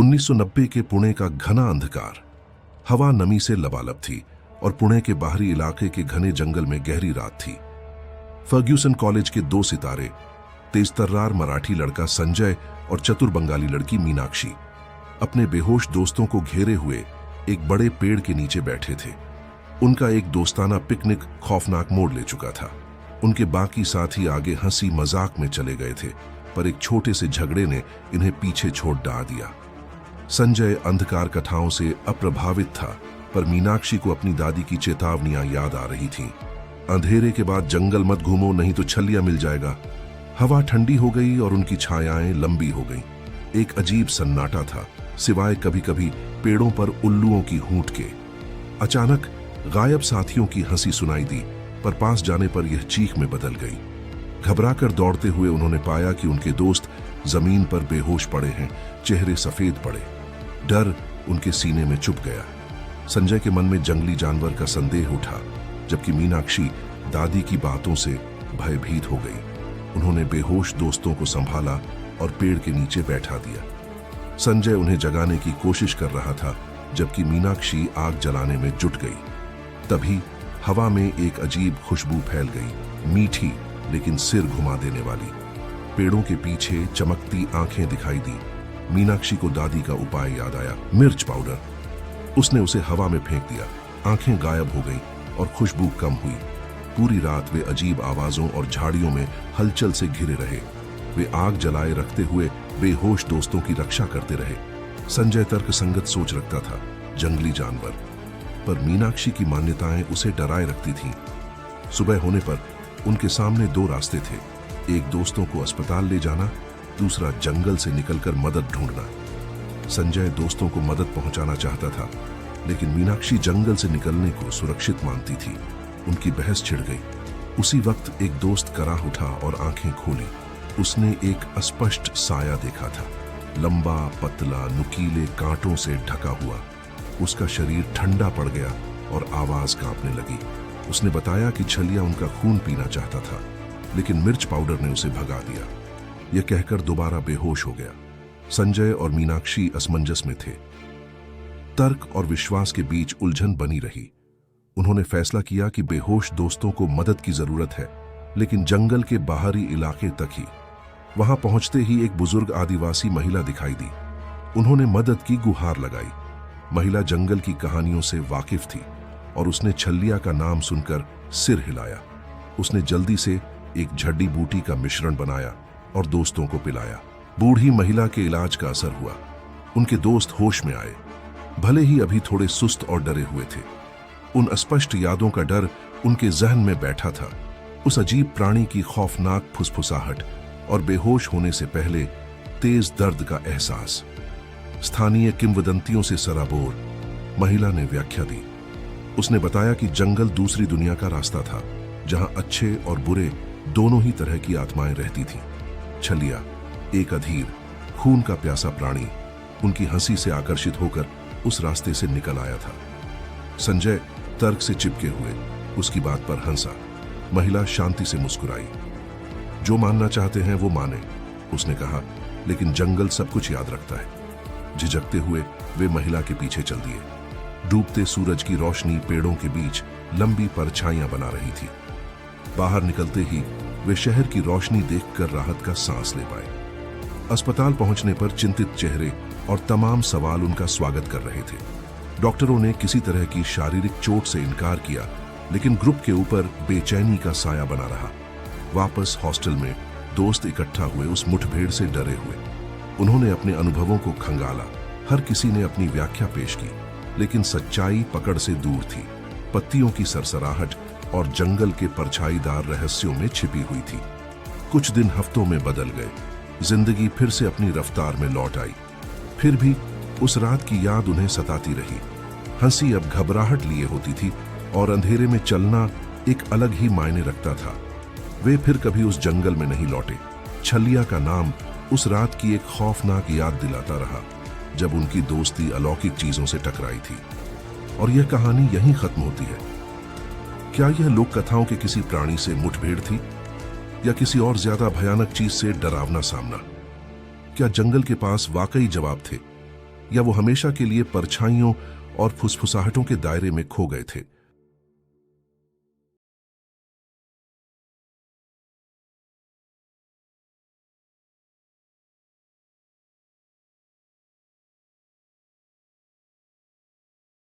1990 के पुणे का घना अंधकार। हवा नमी से लबालब थी और पुणे के बाहरी इलाके के घने जंगल में गहरी रात थी। फर्ग्यूसन कॉलेज के 2 सितारे, तेजतर्रार मराठी लड़का संजय और चतुर बंगाली लड़की मीनाक्षी, अपने बेहोश दोस्तों को घेरे हुए एक बड़े पेड़ के नीचे बैठे थे। उनका एक दोस्ताना पिकनिक खौफनाक मोड़ ले चुका था। उनके बाकी साथी आगे हंसी मजाक में चले गए थे, पर एक छोटे से झगड़े ने इन्हें पीछे छोड़ डाल दिया। संजय अंधकार कथाओं से अप्रभावित था, पर मीनाक्षी को अपनी दादी की चेतावनियां याद आ रही थीं। अंधेरे के बाद जंगल मत घूमो, नहीं तो छलिया मिल जाएगा। हवा ठंडी हो गई और उनकी छायाएं लंबी हो गईं। एक अजीब सन्नाटा था, सिवाय कभी कभी पेड़ों पर उल्लुओं की हूंट के। अचानक गायब साथियों की हंसी सुनाई दी, पर पास जाने पर यह चीख में बदल गई। घबराकर दौड़ते हुए उन्होंने पाया कि उनके दोस्त जमीन पर बेहोश पड़े हैं, चेहरे सफेद पड़े। डर उनके सीने में चुप गया। संजय के मन में जंगली जानवर का संदेह उठा, जबकि मीनाक्षी दादी की बातों से भयभीत हो गई। उन्होंने बेहोश दोस्तों को संभाला और पेड़ के नीचे बैठा दिया। संजय उन्हें जगाने की कोशिश कर रहा था, जबकि मीनाक्षी आग जलाने में जुट गई। तभी हवा में एक अजीब खुशबू फैल गई, मीठी लेकिन सिर घुमा देने वाली। पेड़ों के पीछे चमकती आंखें दिखाई दी। मीनाक्षी को दादी का उपाय याद आया, मिर्च पाउडर। उसने उसे हवा में फेंक दिया। आंखें गायब हो गईं और खुशबू कम हुई। पूरी रात वे अजीब आवाजों और झाड़ियों में हलचल से घिरे रहे। वे आग जलाए रखते हुए बेहोश दोस्तों की रक्षा करते रहे। संजय तर्कसंगत सोच रखता था, जंगली जानवर, पर मीनाक्षी की मान्यताएं उसे डराए रखती थीं। सुबह होने पर उनके सामने 2 रास्ते थे, एक दोस्तों को अस्पताल ले जाना, दूसरा जंगल से निकलकर मदद ढूंढना। संजय दोस्तों को मदद पहुंचाना चाहता था, लेकिन मीनाक्षी जंगल से निकलने को सुरक्षित मानती थी। उनकी बहस छिड़ गई। उसी वक्त एक दोस्त कराह उठा और आंखें खोली। उसने एक अस्पष्ट साया देखा था, लंबा, पतला, नुकीले कांटों से ढका हुआ। उसका शरीर ठंडा पड़ गया और आवाज कांपने लगी। उसने बताया कि छलिया उनका खून पीना चाहता था, लेकिन मिर्च पाउडर ने उसे भगा दिया। यह कहकर दोबारा बेहोश हो गया। संजय और मीनाक्षी असमंजस में थे। तर्क और विश्वास के बीच उलझन बनी रही। उन्होंने फैसला किया कि बेहोश दोस्तों को मदद की जरूरत है, लेकिन जंगल के बाहरी इलाके तक ही। वहां पहुंचते ही एक बुजुर्ग आदिवासी महिला दिखाई दी। उन्होंने मदद की गुहार लगाई। महिला जंगल की कहानियों से वाकिफ थी और उसने छलिया का नाम सुनकर सिर हिलाया। उसने जल्दी से एक जड़ी बूटी का मिश्रण बनाया और दोस्तों को पिलाया। बूढ़ी महिला के इलाज का असर हुआ। उनके दोस्त होश में आए, भले ही अभी थोड़े सुस्त और डरे हुए थे। उन अस्पष्ट यादों का डर उनके जहन में बैठा था, उस अजीब प्राणी की खौफनाक फुसफुसाहट और बेहोश होने से पहले तेज दर्द का एहसास। स्थानीय किंवदंतियों से सराबोर महिला ने व्याख्या दी। उसने बताया कि जंगल दूसरी दुनिया का रास्ता था, जहां अच्छे और बुरे दोनों ही तरह की आत्माएं रहती थीं। छलिया, एक अधीर, खून का प्यासा प्राणी, उनकी हंसी से आकर्षित होकर उस रास्ते से निकल आया था। संजय तर्क से चिपके हुए उसकी बात पर हंसा। महिला शांति से मुस्कुराई। जो मानना चाहते हैं वो माने, उसने कहा, लेकिन जंगल सब कुछ याद रखता है। झिझकते हुए वे महिला के पीछे चल दिए। डूबते सूरज की रोशनी पेड़ों के बीच लंबी परछाइयां बना रही थी। बाहर निकलते ही वे शहर की रोशनी देखकर राहत का सांस ले पाए। अस्पताल पहुंचने पर चिंतित चेहरे और तमाम सवाल उनका स्वागत कर रहे थे। डॉक्टरों ने किसी तरह की शारीरिक चोट से इनकार किया, लेकिन ग्रुप के ऊपर बेचैनी का साया बना रहा। वापस हॉस्टल में दोस्त इकट्ठा हुए, उस मुठभेड़ से डरे हुए। उन्होंने अपने अनुभवों को खंगाला। हर किसी ने अपनी व्याख्या पेश की, लेकिन सच्चाई पकड़ से दूर थी। पत्तियों की सरसराहट और जंगल के परछाईदार रहस्यों में छिपी हुई थी। कुछ दिन हफ्तों में बदल गए। जिंदगी फिर से अपनी रफ्तार में लौट आई। फिर भी उस रात की याद उन्हें सताती रही। हंसी अब घबराहट लिए होती थी और अंधेरे में चलना एक अलग ही मायने रखता था। वे फिर कभी उस जंगल में नहीं लौटे। छलिया का नाम उस रात की एक खौफनाक याद दिलाता रहा, जब उनकी दोस्ती अलौकिक चीजों से टकराई थी। और यह कहानी यहीं खत्म होती है। क्या यह लोक कथाओं के किसी प्राणी से मुठभेड़ थी, या किसी और ज्यादा भयानक चीज से डरावना सामना? क्या जंगल के पास वाकई जवाब थे, या वो हमेशा के लिए परछाइयों और फुसफुसाहटों के दायरे में खो गए थे।